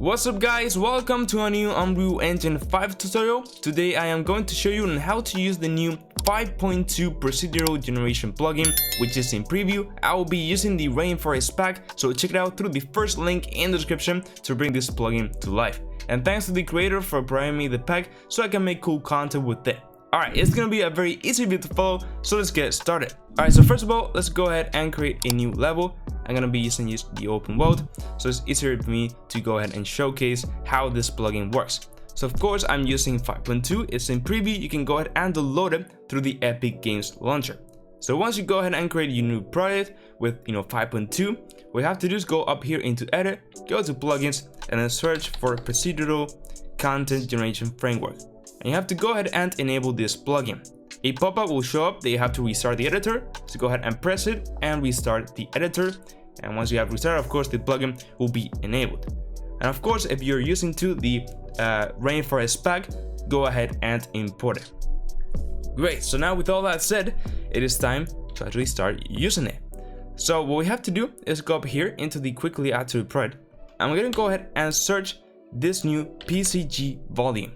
What's up guys, welcome to a new Unreal Engine 5 tutorial. Today I am going to show you on how to use the new 5.2 Procedural Generation plugin, which is in preview. I will be using the Rainforest pack, so check it out through the first link in the description to bring this plugin to life. And thanks to the creator for providing me the pack so I can make cool content with it. Alright, it's gonna be a very easy video to follow, so let's get started. Alright, so first of all, let's go ahead and create a new level. I'm gonna be using the open world, so it's easier for me to go ahead and showcase how this plugin works. So of course, I'm using 5.2, it's in preview. You can go ahead and download it through the Epic Games launcher. So once you go ahead and create your new project with 5.2, what you have to do is go up here into edit, go to plugins, and then search for Procedural Content Generation Framework. And you have to go ahead and enable this plugin. A pop-up will show up that you have to restart the editor, so go ahead and press it and restart the editor. And once you have restarted, of course, the plugin will be enabled. And of course, if you're using the Rainforest pack, go ahead and import it. Great, so now with all that said, it is time to actually start using it. So what we have to do is go up here into the quickly add to project, and we're gonna go ahead and search this new PCG volume.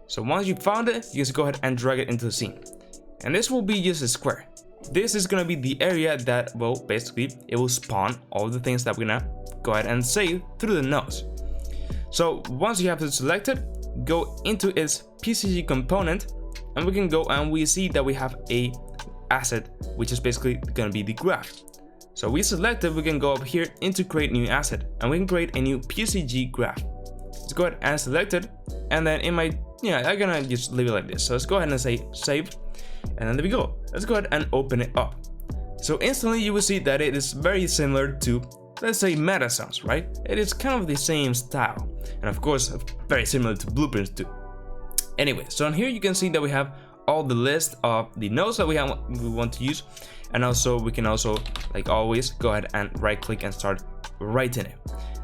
So once you found it, you just go ahead and drag it into the scene. And this will be just a square. This is gonna be the area that, well, basically, it will spawn all the things that we're gonna go ahead and save through the nodes. So once you have it selected, go into its PCG component, and we can go and we see that we have a asset, which is basically gonna be the graph. So we select it, we can go up here into create new asset, and we can create a new PCG graph. Let's go ahead and select it, and then in my, I'm gonna just leave it like this. So let's go ahead and say save. And then there we go. Let's go ahead and open it up. So instantly you will see that it is very similar to, let's say, megascans, right? It is kind of the same style, and of course very similar to blueprints too. Anyway, so on here you can see that we have all the list of the nodes that we want to use, and also we can also, like always, go ahead and right click and start writing it.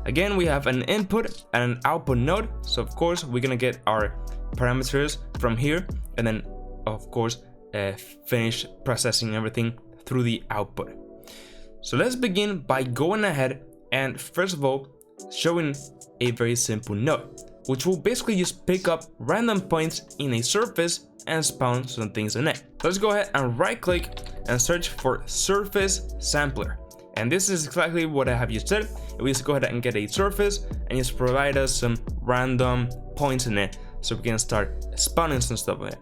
Again, we have an input and an output node, so of course we're gonna get our parameters from here, and then of course finish processing everything through the output. So let's begin by going ahead and first of all showing a very simple node, which will basically just pick up random points in a surface and spawn some things in it. Let's go ahead and right click and search for surface sampler, and this is exactly what I have just said. We just go ahead and get a surface and just provide us some random points in it, so we can start spawning some stuff in it.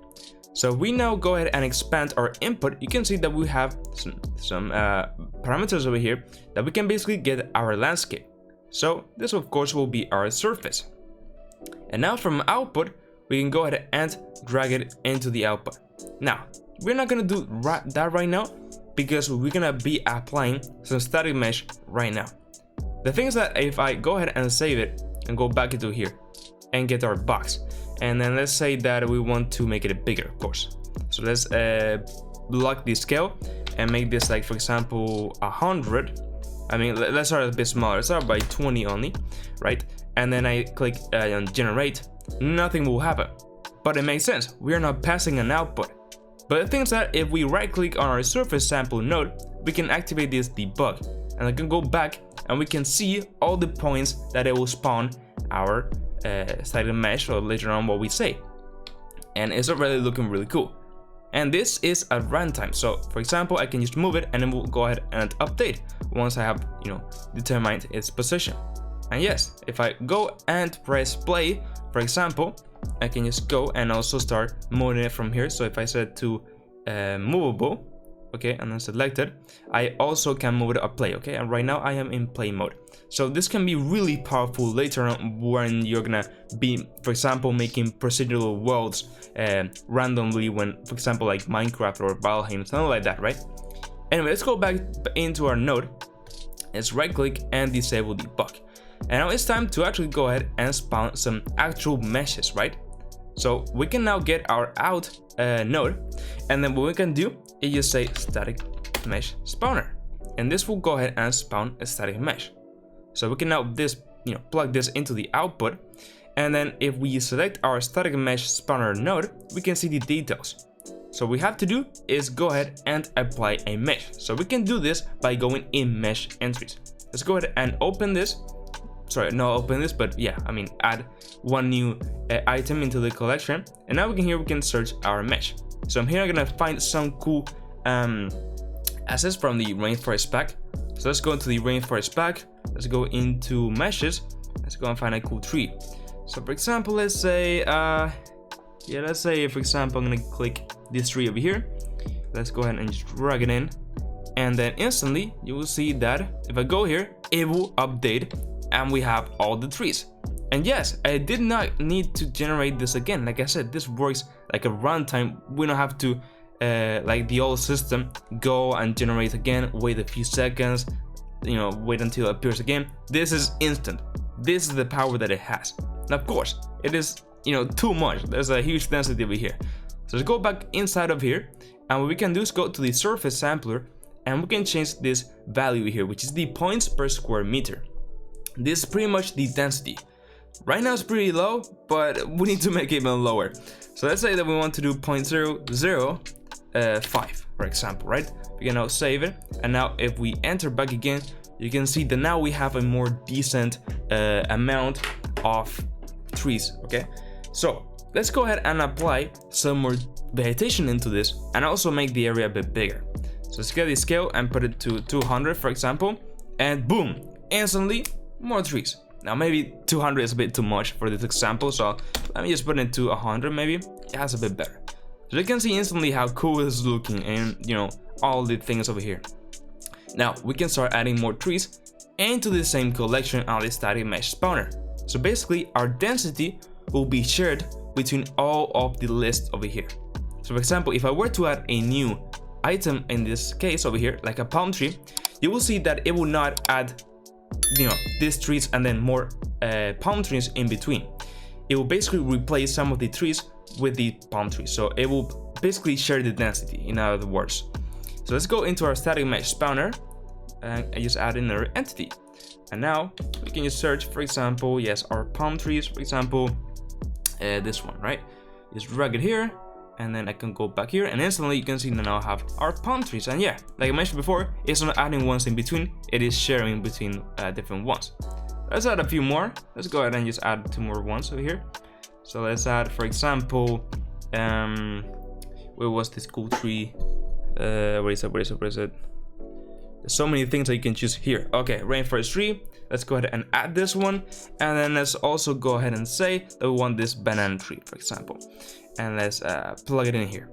So we now go ahead and expand our input. You can see that we have some parameters over here that we can basically get our landscape. So this of course will be our surface. And now from output, we can go ahead and drag it into the output. Now, we're not gonna do that right now because we're gonna be applying some static mesh right now. The thing is that if I go ahead and save it and go back into here and get our box, and then let's say that we want to make it bigger, of course. So let's lock the scale and make this, like, for example, 100. I mean, let's start a bit smaller. Let's start by 20 only, right? And then I click on generate. Nothing will happen, but it makes sense. We are not passing an output. But the thing is that if we right click on our surface sample node, we can activate this debug, and I can go back and we can see all the points that it will spawn our static mesh, or later on what we say, and it's already looking really cool. And this is at runtime, so for example I can just move it and then we'll go ahead and update once I have determined its position. And yes, if I go and press play, for example, I can just go and also start moving it from here. So if I set to movable, okay, and then select it, I also can move it up play, okay, and right now I am in play mode. So this can be really powerful later on when you're gonna be, for example, making procedural worlds randomly, when, for example, like Minecraft or Valheim, something like that, right? Anyway, let's go back into our node. Let's right click and disable debug. And now it's time to actually go ahead and spawn some actual meshes, right? So we can now get our out node, and then what we can do is just say static mesh spawner, and this will go ahead and spawn a static mesh. So we can now plug this into the output, and then if we select our static mesh spawner node, we can see the details. So what we have to do is go ahead and apply a mesh. So we can do this by going in mesh entries. Let's go ahead and open this, sorry, not open this, but yeah, I mean add one new item into the collection. And now we can search our mesh. So I'm here gonna find some cool assets from the rainforest pack. So let's go into the rainforest pack. Let's go into meshes. Let's go and find a cool tree. So for example, let's say for example, I'm gonna click this tree over here. Let's go ahead and just drag it in, and then instantly you will see that if I go here, it will update and we have all the trees. And yes, I did not need to generate this again. Like I said, this works like a runtime. We don't have to like the old system, go and generate again, wait a few seconds, you know, wait until it appears again. This is instant. This is the power that it has. And of course, it is, you know, too much. There's a huge density over here. So let's go back inside of here, and what we can do is go to the surface sampler, and we can change this value here, which is the points per square meter. This is pretty much the density. Right now it's pretty low, but we need to make it even lower. So let's say that we want to do 0.005, for example, right? We can now save it, and now if we enter back again, you can see that now we have a more decent amount of trees, okay? So let's go ahead and apply some more vegetation into this, and also make the area a bit bigger. So let's get the scale and put it to 200, for example, and boom, instantly more trees. Now maybe 200 is a bit too much for this example, so let me just put it to 100 maybe. Yeah, that's a bit better. So you can see instantly how cool this is looking, and you know, all the things over here. Now we can start adding more trees into the same collection on the static mesh spawner. So basically our density will be shared between all of the lists over here. So for example, if I were to add a new item in this case over here, like a palm tree, you will see that it will not add, you know, these trees and then more palm trees in between. It will basically replace some of the trees with the palm trees. So it will basically share the density, in other words. So let's go into our static mesh spawner and I just add in another entity. And now we can just search, for example, yes, our palm trees, for example, this one, right? Just drag it here, and then I can go back here, and instantly you can see that now I have our palm trees. And yeah, like I mentioned before, it's not adding ones in between, it is sharing between different ones. Let's add a few more. Let's go ahead and just add 2 more ones over here. So let's add, for example, where was this cool tree? Where is it? There's so many things that you can choose here. Okay, rainforest tree. Let's go ahead and add this one, and then let's also go ahead and say that we want this banana tree, for example, and let's plug it in here.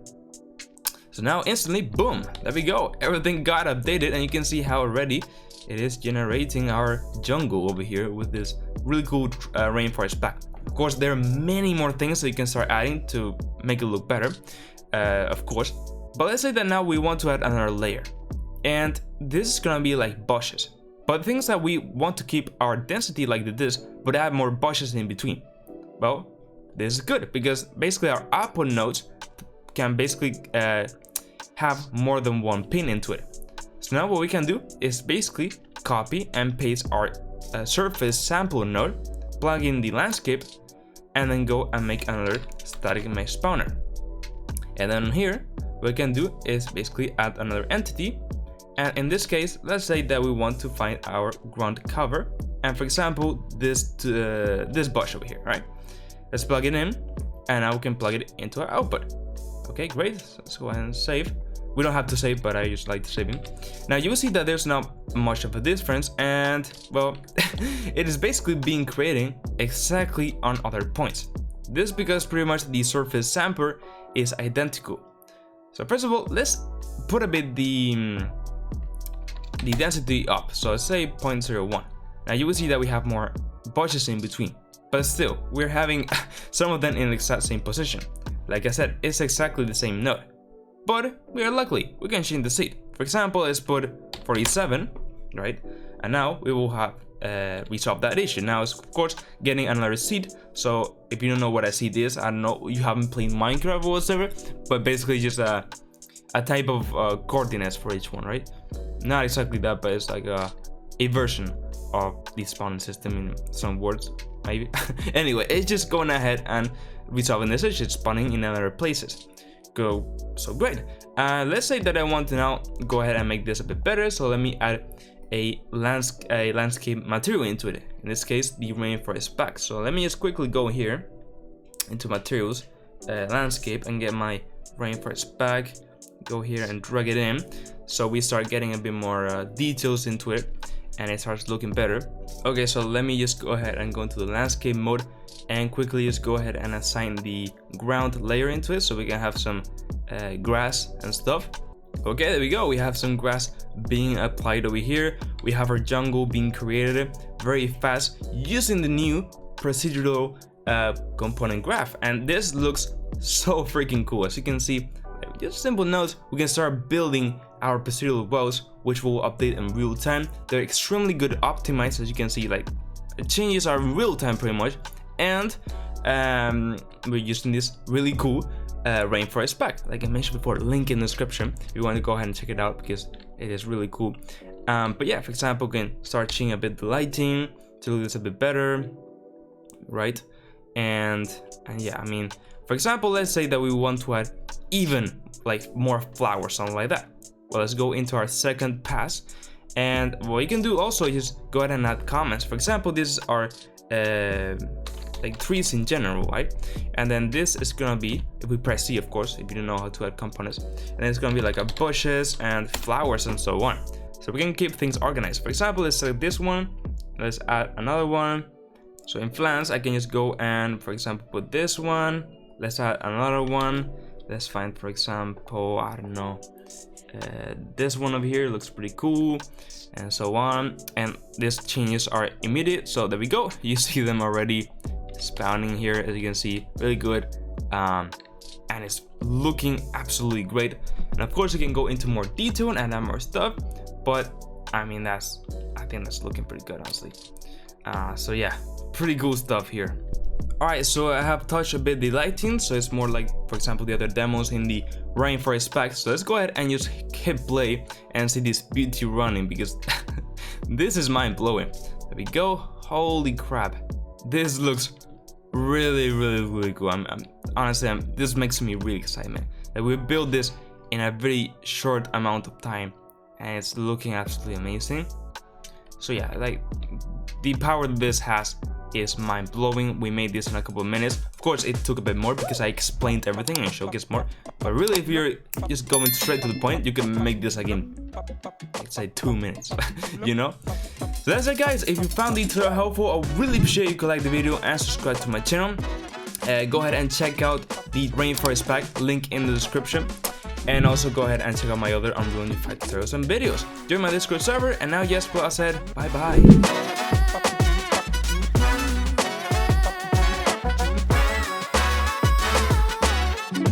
So now instantly, boom, there we go, everything got updated, and you can see how already it is generating our jungle over here with this really cool rainforest pack. Of course, there are many more things that you can start adding to make it look better, of course, but let's say that now we want to add another layer, and this is gonna be like bushes. But the things that we want to keep our density like this, but add more bushes in between. Well, this is good because basically our output nodes can basically have more than one pin into it. So now what we can do is basically copy and paste our surface sample node, plug in the landscape, and then go and make another static mesh spawner. And then here, what we can do is basically add another entity. And in this case, let's say that we want to find our ground cover, and for example, this bush over here, right? Let's plug it in, and now we can plug it into our output. Okay, great. So let's go ahead and save. We don't have to save, but I just like saving. Now you will see that there's not much of a difference, and well, it is basically being created exactly on other points. This is because pretty much the surface sampler is identical. So first of all, let's put a bit the density up. So let's say 0.01. Now you will see that we have more bushes in between, but still we're having some of them in the exact same position. Like I said, it's exactly the same node, but we are lucky we can change the seed. For example, let's put 47, right? And now we will have resolved that issue. Now it's of course getting another seed. So if you don't know what a seed is, I don't know, you haven't played Minecraft or whatever, but basically just a type of coordinates for each one, right? Not exactly that, but it's like a version of the spawning system in some words, maybe. Anyway, it's just going ahead and resolving this issue, spawning in other places. So great. Let's say that I want to now go ahead and make this a bit better. So let me add a landscape material into it. In this case, the rainforest pack. So let me just quickly go here into materials, landscape, and get my rainforest pack. Go here and drag it in, so we start getting a bit more details into it, and it starts looking better. Okay, so let me just go ahead and go into the landscape mode and quickly just go ahead and assign the ground layer into it, so we can have some grass and stuff. Okay, there we go. We have some grass being applied over here. We have our jungle being created very fast using the new procedural component graph, and this looks so freaking cool. As you can see, just simple notes, we can start building our procedural worlds, which will update in real time. They're extremely good optimized, as you can see, like the changes are real time pretty much, and we're using this really cool rainforest pack, like I mentioned before. Link in the description if you want to go ahead and check it out, because it is really cool. But yeah, for example, we can start changing a bit the lighting to do this a bit better, right? And yeah, I mean, for example, let's say that we want to add even like more flowers, something like that. Well, let's go into our second pass, and what you can do also is just go ahead and add comments. For example, this is our like trees in general, right? And then this is gonna be, if we press C, of course, if you don't know how to add components, and then it's gonna be like a bushes and flowers and so on. So we can keep things organized. For example, let's select this one, let's add another one. So in plants, I can just go and, for example, put this one. Let's add another one. Let's find, for example, I don't know, this one over here looks pretty cool, and so on. And these changes are immediate, so there we go. You see them already spawning here, as you can see, really good, and it's looking absolutely great. And of course, you can go into more detail and add more stuff, but I mean, I think that's looking pretty good, honestly. So yeah, pretty cool stuff here. Alright, so I have touched a bit the lighting, so it's more like, for example, the other demos in the rainforest pack. So let's go ahead and just hit play and see this beauty running, because this is mind-blowing. There we go. Holy crap, this looks really cool. Honestly, this makes me really excited, man. That we built this in a very short amount of time, and it's looking absolutely amazing. So yeah, like the power that this has is mind-blowing. We made this in a couple of minutes. Of course, it took a bit more because I explained everything and showcased more, but really, if you're just going straight to the point, you can make this again, let's say 2 minutes. You know. So that's it, guys. If you found the tutorial helpful, I really appreciate you could like the video and subscribe to my channel. Go ahead and check out the rainforest pack, link in the description, and also go ahead and check out my other Unreal Engine 5 tutorials and videos. Join my Discord server, and now yes, well, I said bye bye.